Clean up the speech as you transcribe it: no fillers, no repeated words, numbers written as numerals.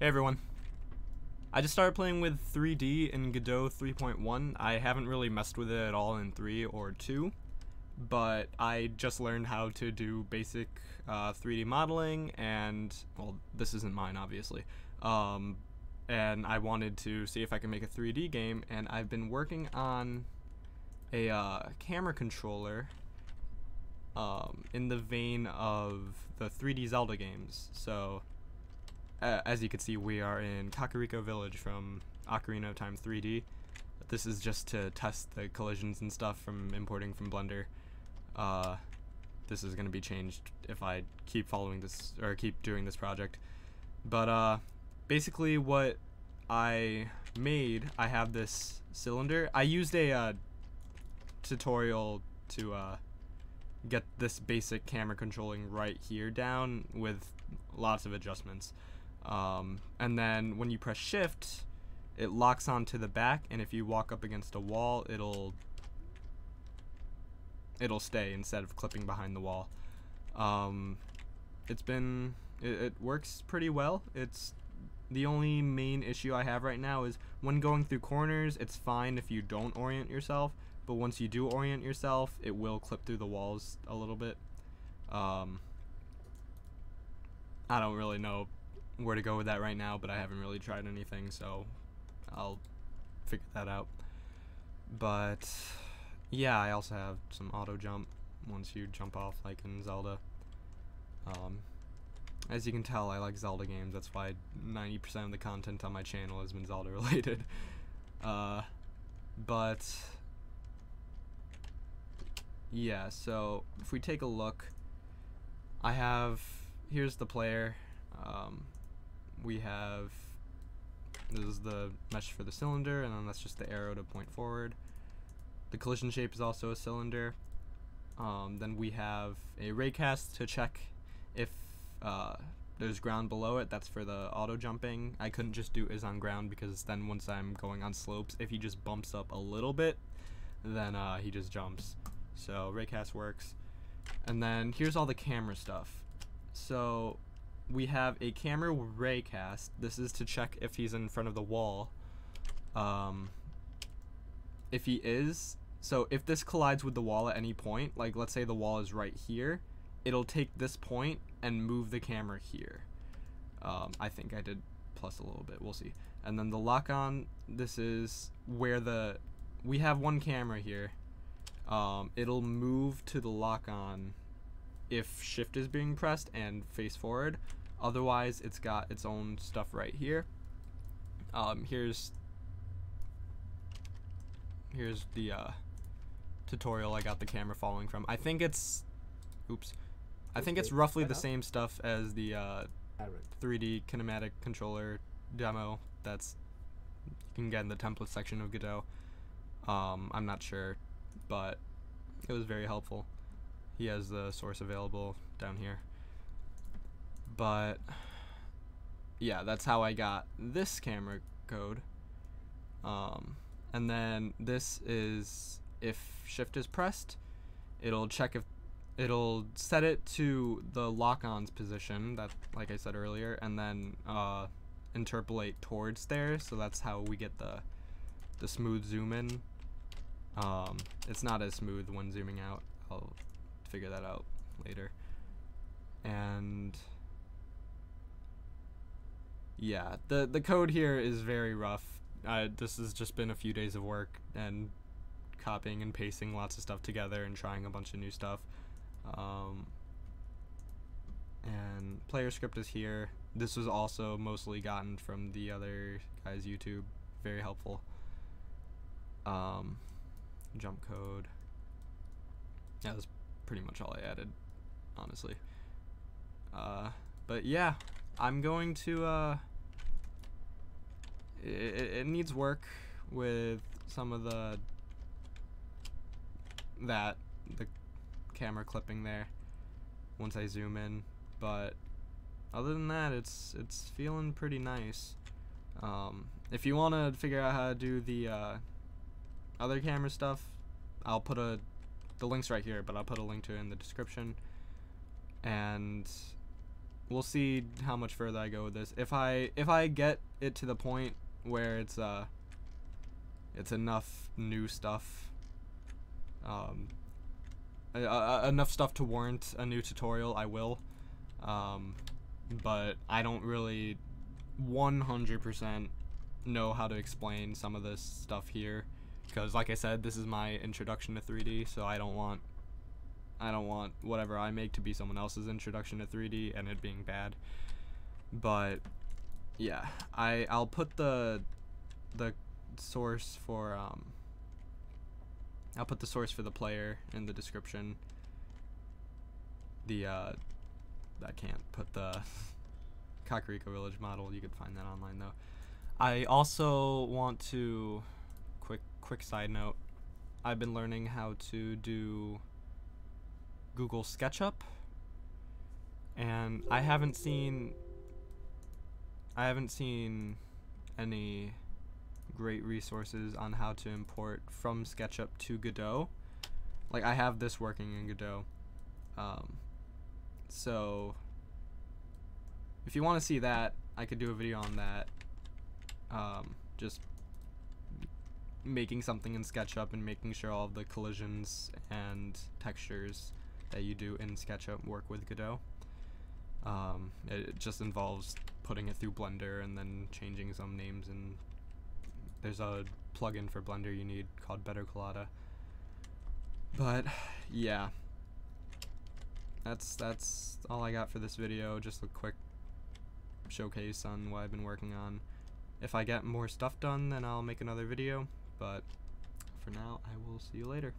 Hey everyone. I just started playing with 3D in Godot 3.1. I haven't really messed with it at all in 3 or 2, but I just learned how to do basic 3D modeling, and, well, this isn't mine, obviously. And I wanted to see if I can make a 3D game, and I've been working on a camera controller in the vein of the 3D Zelda games. So as you can see, we are in Kakariko Village from Ocarina of Time 3D. This is just to test the collisions and stuff from importing from Blender. This is going to be changed if I keep following this, or keep doing this project. But basically what I made, I have this cylinder. I used a tutorial to get this basic camera controlling right here down with lots of adjustments. And then when you press shift, it locks onto the back, and if you walk up against a wall, it'll stay instead of clipping behind the wall. It works pretty well. It's the only main issue I have right now is when going through corners, it's fine if you don't orient yourself, but once you do orient yourself, it will clip through the walls a little bit. I don't really know where to go with that right now, but I haven't really tried anything, so I'll figure that out. But yeah, I also have some auto jump once you jump off, like in Zelda. As you can tell, I like Zelda games. That's why 90% of the content on my channel has been Zelda related. But yeah, so if we take a look, here's the player. This is the mesh for the cylinder, and then that's just the arrow to point forward. The collision shape is also a cylinder. Then we have a raycast to check if there's ground below it. That's for the auto jumping. I couldn't just do is on ground, because then once I'm going on slopes, if he just bumps up a little bit, then he just jumps. So raycast works. And then here's all the camera stuff. So we have a camera raycast. This is to check if he's in front of the wall. If he is, so if this collides with the wall at any point, like let's say the wall is right here, it'll take this point and move the camera here. I think I did plus a little bit, we'll see. And then the lock on, this is where we have one camera here. It'll move to the lock on if shift is being pressed and face forward. Otherwise, it's got its own stuff right here. Here's the tutorial I got the camera falling from. I think it's roughly the same stuff as the 3D kinematic controller demo that's you can get in the template section of Godot. I'm not sure, but it was very helpful. He has the source available down here. But yeah, that's how I got this camera code. And then this is if shift is pressed, it'll check if it'll set it to the lock-on's position, that like I said earlier, and then interpolate towards there. So that's how we get the smooth zoom in. It's not as smooth when zooming out. I'll figure that out later. And yeah, the code here is very rough. This has just been a few days of work and copying and pasting lots of stuff together and trying a bunch of new stuff. And player script is here. This was also mostly gotten from the other guy's YouTube. Very helpful. Jump code. Yeah, that's pretty much all I added, honestly. But yeah, I'm going to it needs work with some of the camera clipping there once I zoom in, but other than that, it's feeling pretty nice. If you want to figure out how to do the other camera stuff, I'll put the links right here, but I'll put a link to it in the description. And we'll see how much further I go with this. If I get it to the point where it's enough new stuff, enough stuff to warrant a new tutorial, I will. But I don't really 100% know how to explain some of this stuff here, because like I said, this is my introduction to 3D, so I don't want whatever I make to be someone else's introduction to 3D and it being bad. But yeah, I'll put the source for I'll put the source for the player in the description. I can't put the Kakariko Village model. You could find that online though. I also want to quick side note. I've been learning how to do Google SketchUp, and I haven't seen any great resources on how to import from SketchUp to Godot. Like, I have this working in Godot, so if you want to see that, I could do a video on that, just making something in SketchUp and making sure all of the collisions and textures that you do in SketchUp work with Godot. It just involves putting it through Blender and then changing some names, and there's a plugin for Blender you need called Better Collada. But yeah, that's all I got for this video. Just a quick showcase on what I've been working on. If I get more stuff done, then I'll make another video, but for now, I will see you later.